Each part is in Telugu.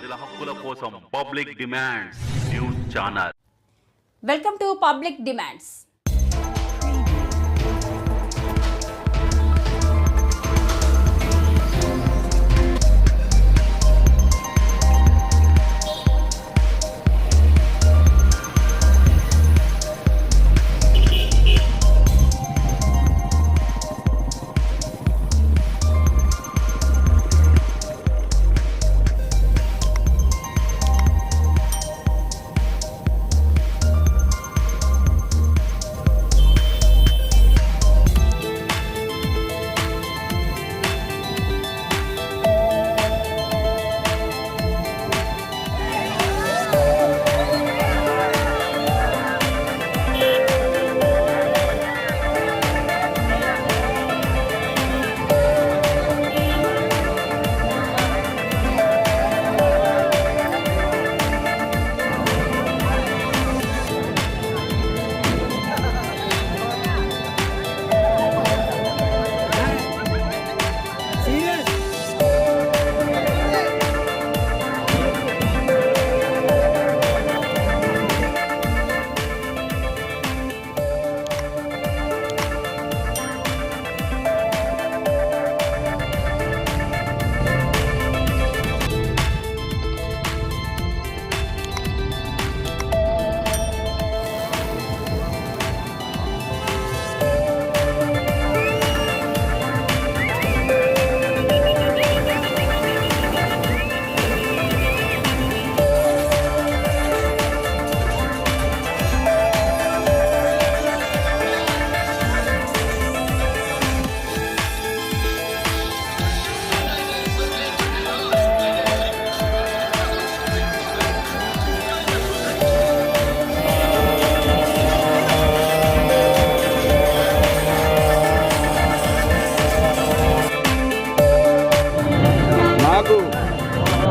ప్రజల హక్కుల కోసం public demands news channel. Welcome to public demands.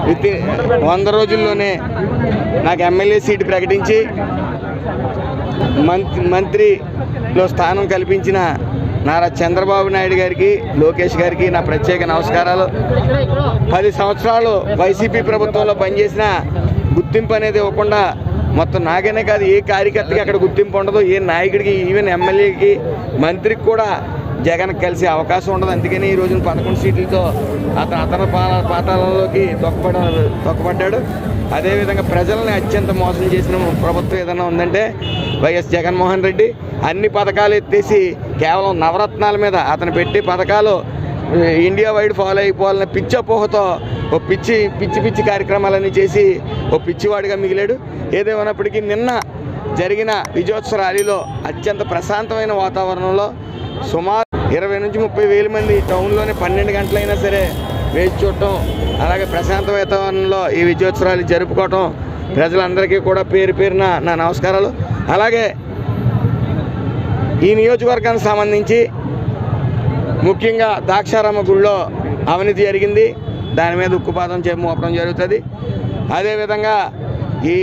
With 100 రోజుల్లోనే నాకు ఎమ్మెల్యే సీటు ప్రకటించి మంత్రిలో స్థానం కల్పించిన నారా చంద్రబాబు నాయుడు గారికి, లోకేష్ గారికి నా ప్రత్యేక నమస్కారాలు. 10 సంవత్సరాలు వైసీపీ ప్రభుత్వంలో పనిచేసిన గుర్తింపు అనేది ఇవ్వకుండా మొత్తం నాకనే కాదు ఏ కార్యకర్తకి అక్కడ గుర్తింపు ఉండదు, ఏ నాయకుడికి, ఈవెన్ ఎమ్మెల్యేకి, మంత్రికి కూడా జగన్ కలిసే అవకాశం ఉండదు. అందుకని ఈ రోజున 11 సీట్లతో అతని పాతాళంలోకి తొక్కబడ్డాడు. అదేవిధంగా ప్రజల్ని అత్యంత మోసం చేసిన ప్రభుత్వం ఏదైనా ఉందంటే వైఎస్ జగన్మోహన్ రెడ్డి. అన్ని పథకాలు ఎత్తేసి కేవలం నవరత్నాల మీద అతను పెట్టే పథకాలు ఇండియా వైడ్ ఫాలో అయిపోవాలన్న పిచ్చపోహతో ఓ పిచ్చి కార్యక్రమాలన్నీ చేసి ఓ పిచ్చివాడిగా మిగిలాడు. ఏదేమైనప్పటికీ నిన్న జరిగిన విజయోత్సవ ర్యాలీలో అత్యంత ప్రశాంతమైన వాతావరణంలో సుమారు 20 నుంచి 30 వేల మంది టౌన్లోనే 12 గంటలైనా సరే వేచి చూడటం, అలాగే ప్రశాంత వాతావరణంలో ఈ విజయోత్సవ ర్యాలీ జరుపుకోవటం ప్రజలందరికీ కూడా పేరు పేరున నా నమస్కారాలు. అలాగే ఈ నియోజకవర్గానికి సంబంధించి ముఖ్యంగా ద్రాక్షారామ గుడిలో అవినీతి జరిగింది, దాని మీద ఉక్కుపాదం మోపడం జరుగుతుంది. అదేవిధంగా ఈ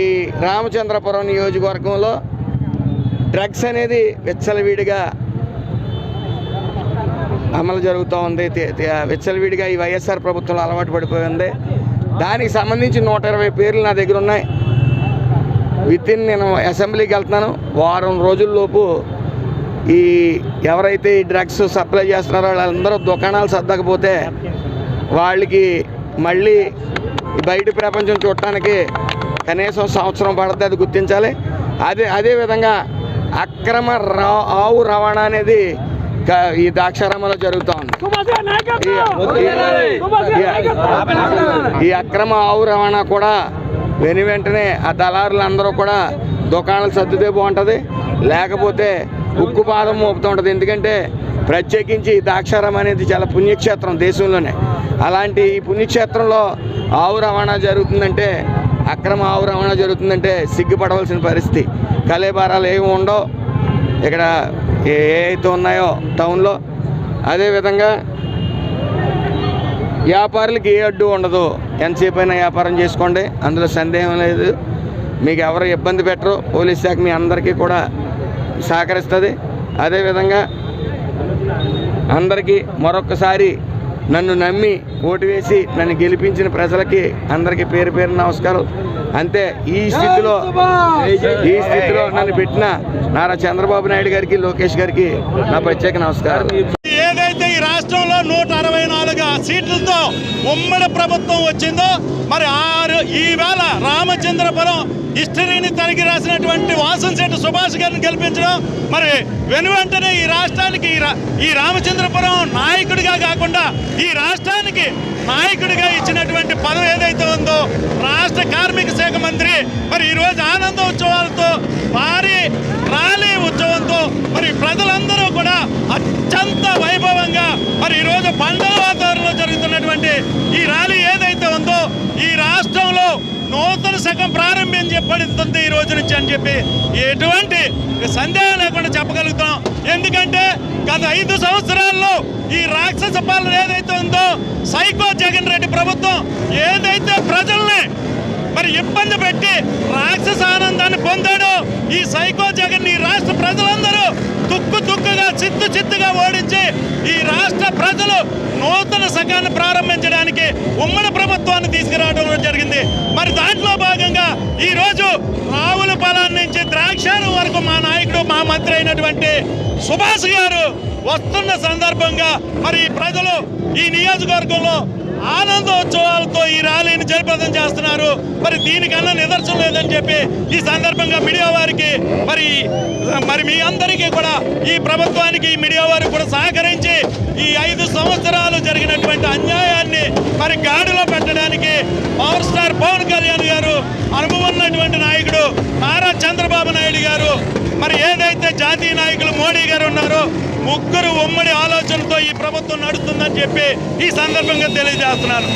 రామచంద్రపురం నియోజకవర్గంలో డ్రగ్స్ అనేది విచ్చలవిడిగా అమలు జరుగుతూ ఉంది. విచ్చలవిడిగా ఈ వైఎస్ఆర్ ప్రభుత్వంలో అలవాటు పడిపోయి ఉంది. దానికి సంబంధించి 120 పేర్లు నా దగ్గర ఉన్నాయి. నేను అసెంబ్లీకి వెళ్తున్నాను. వారం రోజుల్లోపు ఈ ఎవరైతే ఈ డ్రగ్స్ సప్లై చేస్తున్నారో వాళ్ళందరూ దుకాణాలు సర్దకపోతే వాళ్ళకి మళ్ళీ బయట ప్రపంచం చూడటానికి కనీసం సంవత్సరం పడుతుంది, అది గుర్తించాలి. అదేవిధంగా అక్రమ ఆవు రవాణా అనేది ఈ ద్రాక్షారామంలో జరుగుతూ ఉంది. ఈ అక్రమ ఆవు రవాణా కూడా వెంటనే ఆ దళారులందరూ కూడా దుకాణాలు సర్దితే బాగుంటుంది, లేకపోతే ఉక్కుపాదం మోపుతూ ఉంటుంది. ఎందుకంటే ప్రత్యేకించి ద్రాక్షారామం అనేది చాలా పుణ్యక్షేత్రం దేశంలోనే. అలాంటి ఈ పుణ్యక్షేత్రంలో ఆవు రవాణా జరుగుతుందంటే, అక్రమ ఆవు రవాణా జరుగుతుందంటే సిగ్గుపడవలసిన పరిస్థితి. కలేబారాలు ఏమి ఉండవు ఇక్కడ ఏవైతే ఉన్నాయో టౌన్లో. అదేవిధంగా వ్యాపారులకి ఏ అడ్డు ఉండదు, ఎంతసేపు అయినా వ్యాపారం చేసుకోండి, అందులో సందేహం లేదు. మీకు ఎవరు ఇబ్బంది పెట్టరు. పోలీస్ శాఖ మీ అందరికీ కూడా సహకరిస్తుంది. అదేవిధంగా అందరికీ మరొకసారి నన్ను నమ్మి ఓటు వేసి నన్ను గెలిపించిన ప్రజలకి అందరికీ పేరు పేరు నమస్కారం. అంతే ఈ స్థితిలో నన్ను పెట్టిన నారా చంద్రబాబు నాయుడు గారికి, లోకేష్ గారికి నా ప్రత్యేక నమస్కారం. ఏదైతే ఈ రాష్ట్రంలో 164 సీట్లతో ఉమ్మడి ప్రభుత్వం వచ్చిందో, మరి ఈవేళ రామచంద్రపురం హిస్టరీని తనిఖీ రాసినటువంటి వాసంశెట్టి సుభాష్ గారిని గెలిపించడం, మరి వెనువెంటనే ఈ రాష్ట్రానికి ఈ రామచంద్రపురం నాయకుడిగా కాకుండా ఈ రాష్ట్రానికి నాయకుడిగా ఇచ్చినటువంటి పదవి ఏదైతే ఉందో రాష్ట్ర కార్మిక శాఖ మంత్రి, మరి ఈరోజు ఆనంద ఉత్సవాలతో భారీ ర్యాలీ ఉత్సవంతో మరి ప్రజలందరూ కూడా అత్యంత వైభవంగా మరి ఈరోజు పండుగ వాతావరణంలో జరుగుతున్నటువంటి ఈ ర్యాలీ ఏదైతే ఉందో ఈ రాష్ట్రంలో నూతన శకం ప్రారంభించబడుతుంది ఈ రోజు నుంచి అని చెప్పి ఎటువంటి సందేహం లేకుండా చెప్పగలుగుతాం. ఎందుకంటే గత 5 సంవత్సరాల్లో ఈ రాక్షస పాలన ఏదైతే ఉందో సైకో జగన్ రెడ్డి ప్రభుత్వం ఏదైతే ప్రజల్ని మరి ఇబ్బంది పెట్టి రాక్షస ఆనందాన్ని పొందాడో ఈ సైకో జగన్ ఈ రాష్ట్ర ప్రజలందరూ తుక్కుగా చిత్తుగా ఓడించి ఈ రాష్ట్ర ప్రజలు నూతన శకాన్ని ప్రారంభించడానికి ఉమ్మడి ప్రభుత్వాన్ని తీసుకురావడం జరిగింది. మరి దాంట్లో భాగంగా ఈరోజు రావులపాలెం నుంచి ద్రాక్షారం వరకు మా నాయకుడు, మా మంత్రి అయినటువంటి సుభాష్ గారు వస్తున్న సందర్భంగా మరి ప్రజలు ఈ నియోజకవర్గంలో ఆనందోత్సవాలతో ఈ ర్యాలీని జయప్రదం చేస్తున్నారు. మరి దీనికన్నా నిదర్శనం లేదని చెప్పి ఈ సందర్భంగా మీడియా వారికి మరి మీ అందరికీ కూడా ఈ ప్రభుత్వానికి ఈ మీడియా వారికి కూడా సహకరించి ఈ 5 సంవత్సరాలు జరిగినటువంటి అన్యాయాన్ని మరి గాడిలో పెట్టడానికి పవర్ స్టార్ పవన్ కళ్యాణ్ గారు, అనుభవం ఉన్నటువంటి నాయకుడు నారా చంద్రబాబు నాయుడు గారు, మరి ఏదైతే జాతీయ నాయకులు మోడీ గారు ఉన్నారో ముగ్గురు ఉమ్మడి ఆలోచనతో ఈ ప్రభుత్వం నడుస్తుందని చెప్పి ఈ సందర్భంగా తెలియజేస్తున్నాను.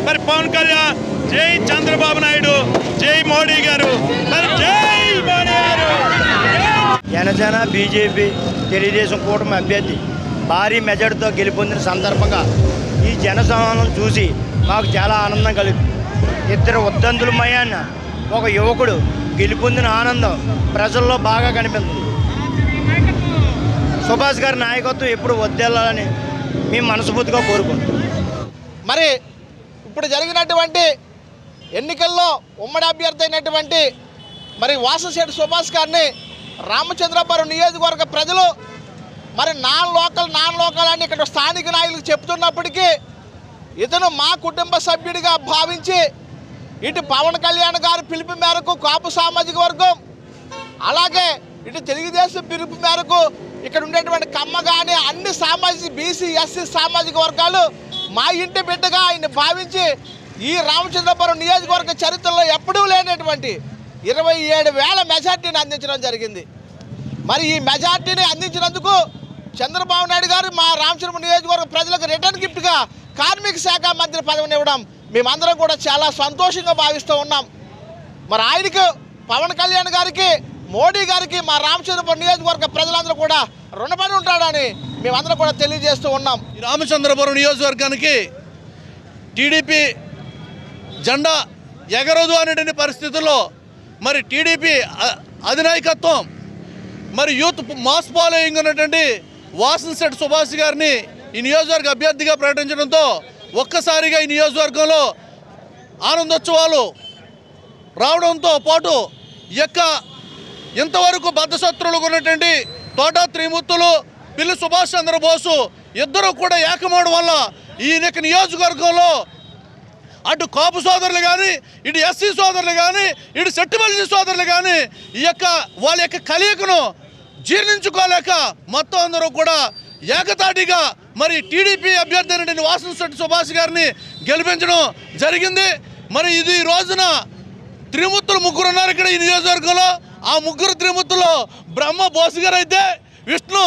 మరి పవన్ కళ్యాణ్, జై చంద్రబాబు నాయుడు, జై మోడీ గారు, జై మోడీ గారు. జనసేన, బీజేపీ, తెలుగుదేశం కూటమి అభ్యర్థి భారీ మెజార్టీతో గెలుపొందిన సందర్భంగా ఈ జనసమూహం చూసి మాకు చాలా ఆనందం కలిగింది. 2 ఉద్దంతుల మయాన్న ఒక యువకుడు గెలుపొందిన ఆనందం ప్రజల్లో బాగా కనిపిస్తుంది. సుభాష్ గారి నాయకత్వం ఎప్పుడు వద్దెళ్ళాలని మేము మనస్ఫూర్తిగా కోరుకుంటున్నాం. మరి ఇప్పుడు జరిగినటువంటి ఎన్నికల్లో ఉమ్మడి అభ్యర్థి అయినటువంటి మరి వాసంశెట్టి సుభాష్ గారిని రామచంద్రపురం నియోజకవర్గ ప్రజలు మరి నాన్ లోకల్ అని ఇక్కడ స్థానిక నాయకులకు చెప్తున్నప్పటికీ ఇతను మా కుటుంబ సభ్యుడిగా భావించి ఇటు పవన్ కళ్యాణ్ గారి పిలుపు మేరకు కాపు సామాజిక వర్గం, అలాగే ఇటు తెలుగుదేశం పిలుపు మేరకు ఇక్కడ ఉండేటువంటి కమ్మ కానీ అన్ని సామాజిక బీసీ ఎస్సీ సామాజిక వర్గాలు మా ఇంటి బిడ్డగా ఆయన భావించి ఈ రామచంద్రపురం నియోజకవర్గ చరిత్రలో ఎప్పుడూ లేనటువంటి 27,000 మెజార్టీని అందించడం జరిగింది. మరి ఈ మెజార్టీని అందించినందుకు చంద్రబాబు నాయుడు గారు మా రామచంద్రపురం నియోజకవర్గ ప్రజలకు రిటర్న్ గిఫ్ట్గా కార్మిక శాఖ మంత్రి పదవిని ఇవ్వడం మేమందరం కూడా చాలా సంతోషంగా భావిస్తూ ఉన్నాం. మరి ఆయనకు, పవన్ కళ్యాణ్ గారికి, మోడీ గారికి మా రామచంద్రపురం నియోజకవర్గ ప్రజలందరూ కూడా రుణపడి ఉంటాడని మేమందరం కూడా తెలియజేస్తూ ఉన్నాం. ఈ రామచంద్రపురం నియోజకవర్గానికి టీడీపీ జెండా ఎగరదు అనేటువంటి పరిస్థితుల్లో మరి టీడీపీ అధినాయకత్వం మరి యూత్ మాస్ ఫాలోయింగ్ ఉన్నటువంటి వాసంశెట్టి సుభాష్ గారిని ఈ నియోజకవర్గ అభ్యర్థిగా ప్రకటించడంతో ఒక్కసారిగా ఈ నియోజకవర్గంలో ఆనందోత్సవాలు రావడంతో పాటు ఇంతవరకు బద్ధశత్రువులు ఉన్నటువంటి తోటా త్రిమూర్తులు, పిల్లి సుభాష్ చంద్రబోసు ఇద్దరు కూడా ఏకమవడం వల్ల ఈ నియోజకవర్గంలో అటు కాపు సోదరులు కానీ, ఇటు ఎస్సీ సోదరులు కానీ, ఇటు సెట్టిమల్లి సోదరులు కానీ వాళ్ళ యొక్క కలయికను జీర్ణించుకోలేక మొత్తం అందరూ కూడా ఏకతాటిగా మరి టీడీపీ అభ్యర్థి అయినటువంటి వాసంశెట్టి సుభాష్ గారిని గెలిపించడం జరిగింది. మరి ఇది రోజున త్రిమూర్తులు 3 ఉన్నారు ఇక్కడ ఈ నియోజకవర్గంలో. ఆ 3 త్రిమూర్తుల్లో బ్రహ్మ బోసు గారు అయితే, విష్ణు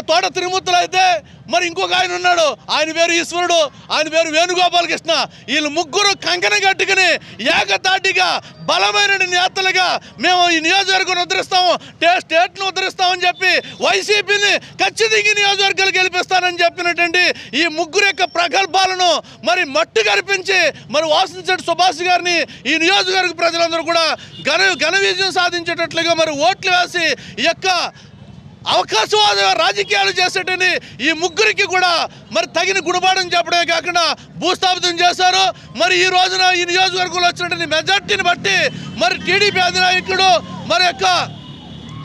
తోట త్రిమూర్తులు అయితే, మరి ఇంకొక ఆయన ఉన్నాడు, ఆయన పేరు ఈశ్వరుడు, ఆయన పేరు వేణుగోపాలకృష్ణ. వీళ్ళు 3 కంకణం కట్టుకుని ఏకతాటిగా బలమైన నేతలుగా మేము ఈ నియోజకవర్గం ఉద్ధరిస్తాము, స్టేట్ను ఉద్ధరిస్తామని చెప్పి వైసీపీని ఖచ్చితంగా నియోజకవర్గాలు గెలిపిస్తానని చెప్పినటువంటి ఈ 3 యొక్క ప్రగల్భాలను మరి మట్టు కనిపించి మరి వాసంశెట్టి సుభాష్ గారిని ఈ నియోజకవర్గ ప్రజలందరూ కూడా ఘన విజయం సాధించేటట్లుగా మరి ఓట్లు వేసి ఈ యొక్క అవకాశవాద రాజకీయాలు చేసేటని ఈ ముగ్గురికి కూడా మరి తగిన గుణపాఠం చెప్పడమే కాకుండా భూస్థాపితం చేశారు. మరి ఈ రోజున ఈ నియోజకవర్గంలో వచ్చినటువంటి మెజార్టీని బట్టి మరి టీడీపీ అధినాయకుడు మరి యొక్క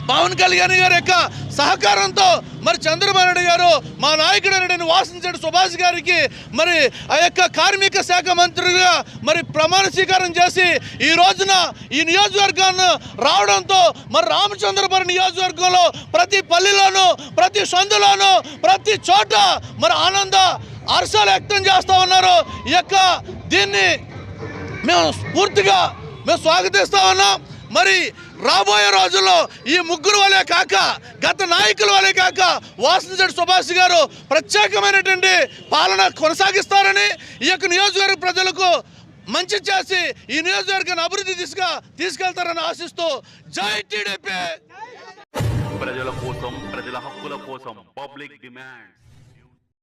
పవన్ కళ్యాణ్ గారి యొక్క సహకారంతో మరి చంద్రబాబు నాయుడు గారు మా నాయకుడు అయిన వాసంశెట్టి సుభాష్ గారికి మరి ఆ యొక్క కార్మిక శాఖ మంత్రిగా మరి ప్రమాణ స్వీకారం చేసి ఈ రోజున ఈ నియోజకవర్గాన్ని రావడంతో మరి రామచంద్రపురం నియోజకవర్గంలో ప్రతి పల్లెలోనూ ప్రతి సందులోనూ ప్రతి చోట మరి ఆనంద హర్షాలు వ్యక్తం చేస్తూ ఉన్నారు. ఈ యొక్క దీన్ని మేము స్ఫూర్తిగా స్వాగతిస్తూ ఉన్నాం. మరి రాబోయే రోజుల్లో ఈ ముగ్గురు వలే కాక గత నాయకుల వలే కాక వాసంశెట్టి సుభాష్ గారు ప్రత్యేకమైనటువంటి పాలన కొనసాగిస్తారని ఈ యొక్క నియోజకవర్గ ప్రజలకు మంచి చేసి ఈ నియోజకవర్గాన్ని అభివృద్ధి దిశగా తీసుకెళ్తారని ఆశిస్తూ జై టీడీపీ. ప్రజల కోసం, ప్రజల హక్కుల కోసం పబ్లిక్ డిమాండ్స్.